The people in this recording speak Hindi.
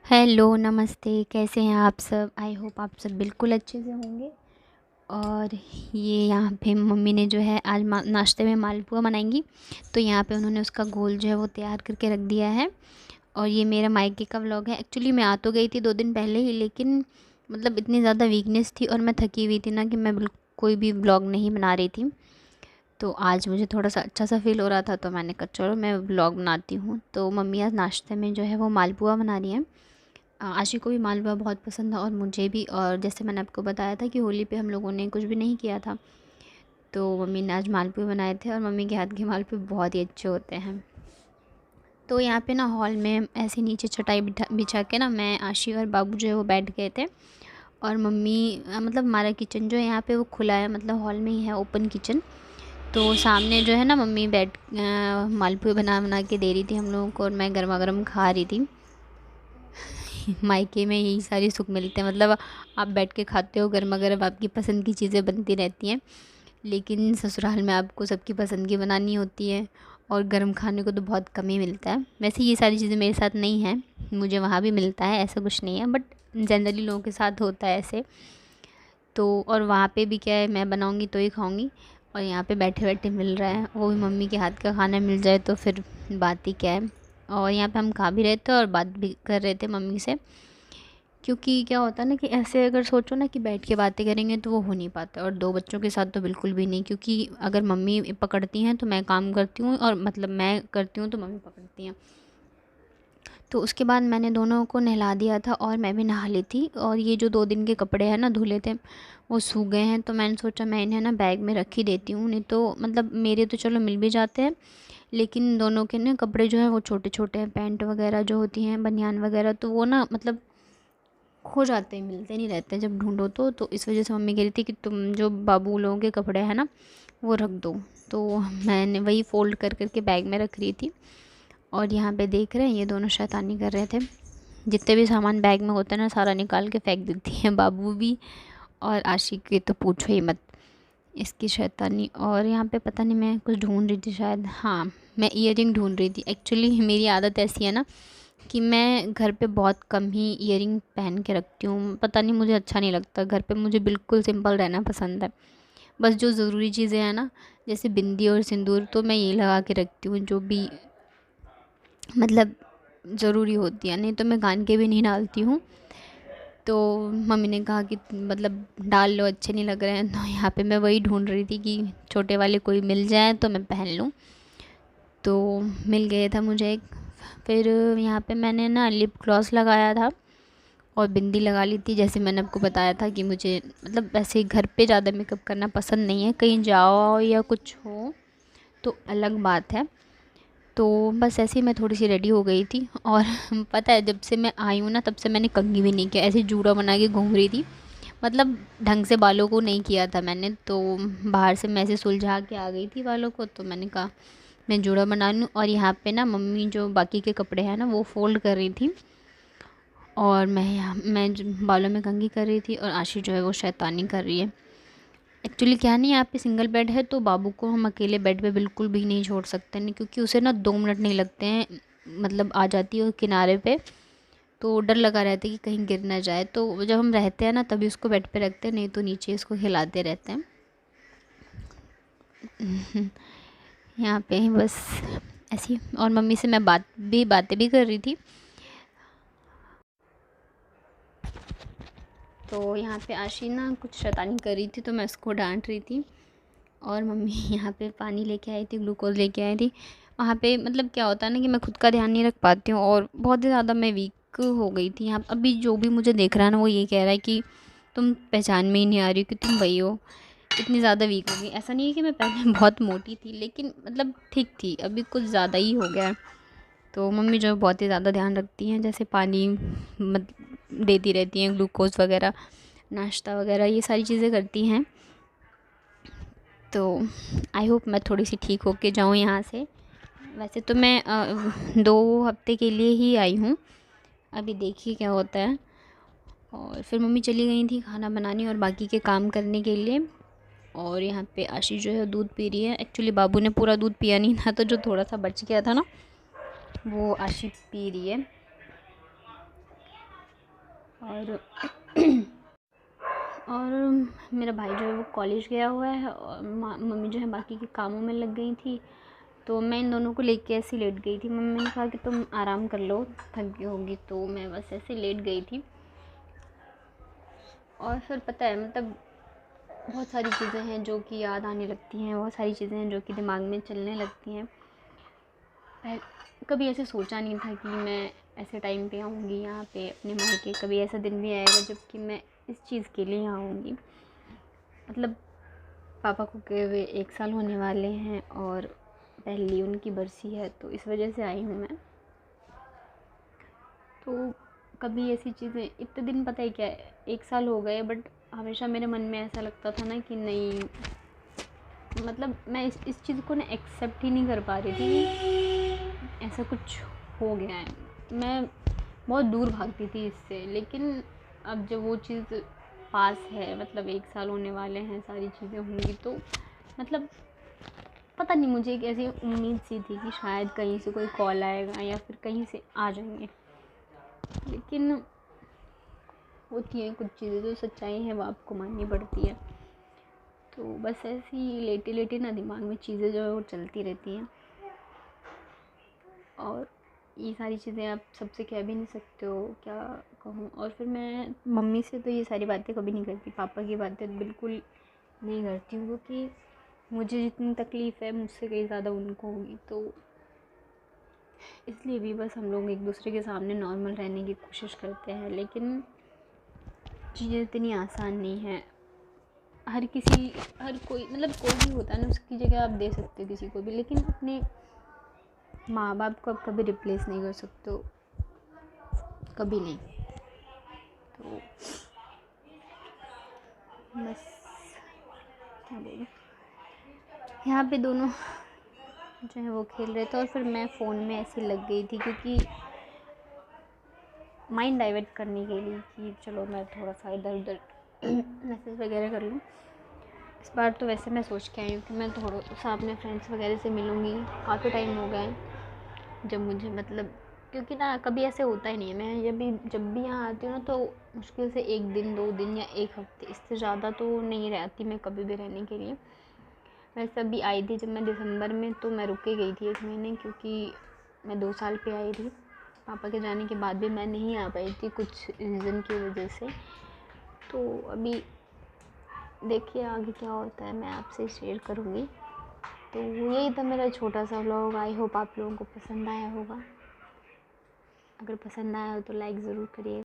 हेलो, नमस्ते, कैसे हैं आप सब? आई होप आप सब बिल्कुल अच्छे से होंगे। और ये यहाँ पे मम्मी ने जो है आज नाश्ते में मालपुआ बनाएंगी। तो यहाँ पे उन्होंने उसका घोल जो है वो तैयार करके रख दिया है। और ये मेरा मायके का व्लॉग है। एक्चुअली मैं आ तो गई थी 2 दिन पहले ही, लेकिन मतलब इतनी ज़्यादा वीकनेस थी और मैं थकी हुई थी ना कि मैं बिल्कुल कोई भी व्लॉग नहीं बना रही थी। तो आज मुझे थोड़ा सा अच्छा सा फील हो रहा था, तो मैंने कहा चलो मैं व्लॉग बनाती हूँ। तो मम्मी आज नाश्ते में जो है वो मालपुआ बना रही हैं। आशी को भी मालपुआ बहुत पसंद है और मुझे भी। और जैसे मैंने आपको बताया था कि होली पे हम लोगों ने कुछ भी नहीं किया था, तो मम्मी ने आज मालपुए बनाए थे और मम्मी के हाथ के मालपुए बहुत ही अच्छे होते हैं। तो यहाँ पे ना हॉल में ऐसे नीचे चटाई बिछा के ना मैं, आशी और बाबू जो है वो बैठ गए थे। और मम्मी मतलब हमारा किचन जो है यहाँ पे वो खुला है, मतलब हॉल में ही है ओपन किचन। तो सामने जो है ना मम्मी बैठ मालपुए बना बना के दे रही थी हम लोगों को और मैं गर्मा गर्म खा रही थी। मायके में यही सारे सुख मिलते हैं, मतलब आप बैठ के खाते हो गर्मा गर्म, आपकी पसंद की चीज़ें बनती रहती हैं। लेकिन ससुराल में आपको सबकी पसंद की बनानी होती है और गर्म खाने को तो बहुत कम ही मिलता है। वैसे ये सारी चीज़ें मेरे साथ नहीं हैं, मुझे वहाँ भी मिलता है, ऐसा कुछ नहीं है, बट जनरली लोगों के साथ होता है ऐसे। तो और वहाँ पे भी क्या है, मैं बनाऊँगी तो ही खाऊँगी। और यहाँ पे बैठे बैठे मिल रहा है, वो भी मम्मी के हाथ का खाना मिल जाए तो फिर बात ही क्या है। और यहाँ पे हम खा भी रहे थे और बात भी कर रहे थे मम्मी से। क्योंकि क्या होता है ना कि ऐसे अगर सोचो ना कि बैठ के बातें करेंगे तो वो हो नहीं पाता, और 2 बच्चों के साथ तो बिल्कुल भी नहीं। क्योंकि अगर मम्मी पकड़ती हैं तो मैं काम करती हूँ, और मतलब मैं करती हूँ तो मम्मी पकड़ती हैं। तो उसके बाद मैंने दोनों को नहला दिया था और मैं भी नहा ली थी। और ये जो 2 दिन के कपड़े हैं ना धुले थे, वो सूख गए हैं, तो मैंने सोचा मैं इन्हें ना बैग में रख ही देती हूँ। नहीं तो मतलब मेरे तो चलो मिल भी जाते हैं, लेकिन दोनों के ना कपड़े जो हैं वो छोटे छोटे हैं, पैंट वगैरह जो होती हैं, बनियान वगैरह, तो वो ना मतलब खो जाते हैं, मिलते नहीं रहते जब ढूंढो तो इस वजह से मम्मी कह रही थी कि तुम जो बाबू लोगों के कपड़े हैं ना वो रख दो। तो मैंने वही फ़ोल्ड कर करके बैग में रख रही थी। और यहाँ पे देख रहे हैं ये दोनों शैतानी कर रहे थे। जितने भी सामान बैग में होते हैं ना सारा निकाल के फेंक देती हैं, बाबू भी और आशिक की तो पूछो ही मत, इसकी शैतानी। और यहाँ पे पता नहीं मैं कुछ ढूंढ रही थी शायद, हाँ मैं ईयरिंग ढूंढ रही थी। एक्चुअली मेरी आदत ऐसी है ना कि मैं घर पे बहुत कम ही ईयरिंग पहन के रखती हूँ। पता नहीं मुझे अच्छा नहीं लगता घर पे, मुझे बिल्कुल सिंपल रहना पसंद है। बस जो ज़रूरी चीज़ें हैं ना, जैसे बिंदी और सिंदूर, तो मैं यही लगा के रखती हूँ जो भी मतलब ज़रूरी होती है, नहीं तो मैं कान के भी नहीं डालती हूँ। तो मम्मी ने कहा कि मतलब डाल लो, अच्छे नहीं लग रहे हैं। तो यहाँ पे मैं वही ढूंढ रही थी कि छोटे वाले कोई मिल जाए तो मैं पहन लूँ। तो मिल गया था मुझे एक। फिर यहाँ पे मैंने ना लिप ग्लॉस लगाया था और बिंदी लगा ली थी। जैसे मैंने आपको बताया था कि मुझे मतलब वैसे घर पे ज़्यादा मेकअप करना पसंद नहीं है, कहीं जाओ या कुछ हो तो अलग बात है। तो बस ऐसे ही मैं थोड़ी सी रेडी हो गई थी। और पता है जब से मैं आई हूँ ना तब से मैंने कंघी भी नहीं किया, ऐसे जूड़ा बना के घूम रही थी। मतलब ढंग से बालों को नहीं किया था मैंने, तो बाहर से मैं ऐसे सुलझा के आ गई थी बालों को, तो मैंने कहा मैं जूड़ा बना लूँ। और यहाँ पे ना मम्मी जो बाकी के कपड़े हैं ना वो फ़ोल्ड कर रही थी, और मैं बालों में कंघी कर रही थी, और आशी जो है वो शैतानी कर रही है। एक्चुअली क्या नहीं, यहाँ पे सिंगल बेड है तो बाबू को हम अकेले बेड पे बिल्कुल भी नहीं छोड़ सकते, नहीं क्योंकि उसे ना 2 मिनट नहीं लगते हैं, मतलब आ जाती है वो किनारे पे। तो डर लगा रहता है कि कहीं गिर ना जाए, तो जब हम रहते हैं ना तभी उसको बेड पे रखते हैं, नहीं तो नीचे इसको हिलाते रहते हैं। यहाँ पे बस ऐसी। और मम्मी से मैं बातें भी कर रही थी। तो यहाँ पे आशी ना कुछ शैतानी कर रही थी तो मैं उसको डांट रही थी। और मम्मी यहाँ पे पानी लेके आई थी, ग्लूकोज़ लेके आई थी। वहाँ पे मतलब क्या होता है ना कि मैं खुद का ध्यान नहीं रख पाती हूँ और बहुत ही ज़्यादा मैं वीक हो गई थी। यहाँ अभी जो भी मुझे देख रहा है ना वो ये कह रहा है कि तुम पहचान में ही नहीं आ रही हो कि तुम वही हो, इतनी ज़्यादा वीक हो गई। ऐसा नहीं है कि मैं पहले बहुत मोटी थी, लेकिन मतलब ठीक थी, अभी कुछ ज़्यादा ही हो गया है। तो मम्मी जो है बहुत ही ज़्यादा ध्यान रखती हैं, जैसे पानी मत देती रहती हैं, ग्लूकोज़ वगैरह, नाश्ता वगैरह, ये सारी चीज़ें करती हैं। तो आई होप मैं थोड़ी सी ठीक होके जाऊँ यहाँ से। वैसे तो मैं 2 हफ्ते के लिए ही आई हूँ, अभी देखिए क्या होता है। और फिर मम्मी चली गई थी खाना बनाने और बाकी के काम करने के लिए। और यहाँ पे आशी जो है दूध पी रही है। एक्चुअली बाबू ने पूरा दूध पिया नहीं था, तो जो थोड़ा सा बच गया था ना वो आशी पी रही है। और और मेरा भाई जो है वो कॉलेज गया हुआ है और मम्मी जो है बाकी के कामों में लग गई थी। तो मैं इन दोनों को लेके ऐसे लेट गई थी। मम्मी ने कहा कि तुम आराम कर लो, थक गई होगी, तो मैं बस ऐसे लेट गई थी। और फिर पता है मतलब बहुत सारी चीज़ें हैं जो कि याद आने लगती हैं, बहुत सारी चीज़ें हैं जो कि दिमाग में चलने लगती हैं। कभी ऐसे सोचा नहीं था कि मैं ऐसे टाइम पे आऊँगी यहाँ पे अपने मायके। कभी ऐसा दिन भी आएगा जब कि मैं इस चीज़ के लिए आऊँगी। मतलब पापा को गए हुए 1 साल होने वाले हैं और पहली उनकी बरसी है, तो इस वजह से आई हूँ मैं। तो कभी ऐसी चीज़ें इतने दिन पता है क्या है 1 साल हो गए, बट हमेशा मेरे मन में ऐसा लगता था ना कि नहीं, मतलब मैं इस चीज़ को ना एक्सेप्ट ही नहीं कर पा रही थी कि ऐसा कुछ हो गया है। मैं बहुत दूर भागती थी इससे, लेकिन अब जब वो चीज़ पास है, मतलब 1 साल होने वाले हैं, सारी चीज़ें होंगी, तो मतलब पता नहीं मुझे एक ऐसी उम्मीद सी थी कि शायद कहीं से कोई कॉल आएगा या फिर कहीं से आ जाएंगे। लेकिन होती हैं कुछ चीज़ें, जो सच्चाई है वो आपको माननी पड़ती है। तो बस ऐसे ही लेटे लेटे ना दिमाग में चीज़ें जो है वो चलती रहती हैं। और ये सारी चीज़ें आप सबसे कह भी नहीं सकते हो, क्या कहूँ। और फिर मैं मम्मी से तो ये सारी बातें कभी नहीं करती, पापा की बातें बिल्कुल नहीं करती हूँ, क्योंकि मुझे जितनी तकलीफ़ है मुझसे कहीं ज़्यादा उनको होगी। तो इसलिए भी बस हम लोग एक दूसरे के सामने नॉर्मल रहने की कोशिश करते हैं, लेकिन चीज़ें इतनी आसान नहीं है। हर कोई, मतलब कोई भी होता है ना, उसकी जगह आप दे सकते हो किसी को भी, लेकिन अपने माँ बाप को आप कभी रिप्लेस नहीं कर सकते हो, कभी नहीं। तो बस क्या बोलूँ, यहाँ पे दोनों जो है वो खेल रहे थे और फिर मैं फ़ोन में ऐसी लग गई थी, क्योंकि माइंड डाइवर्ट करने के लिए कि चलो मैं थोड़ा सा इधर उधर मैसेज वगैरह कर लूँ। इस बार तो वैसे मैं सोच के आई हूँ कि मैं थोड़ा सा अपने फ्रेंड्स वगैरह से मिलूँगी। काफ़ी टाइम हो गया है जब मुझे, मतलब क्योंकि ना कभी ऐसे होता ही नहीं है। मैं जब भी यहाँ आती हूँ ना, तो मुश्किल से 1 दिन 2 दिन या 1 हफ्ते, इससे ज़्यादा तो नहीं रहती मैं कभी भी रहने के लिए। वैसे अभी आई थी जब मैं दिसंबर में, तो मैं रुक के गई थी 1 महीने, क्योंकि मैं 2 साल पे आई थी। पापा के जाने के बाद भी मैं नहीं आ पाई थी कुछ रीज़न की वजह से। तो अभी देखिए आगे क्या होता है, मैं आपसे शेयर करूँगी। तो यही था मेरा छोटा सा व्लॉग। आई होप आप लोगों को पसंद आया होगा। अगर पसंद आया हो तो लाइक ज़रूर करिए।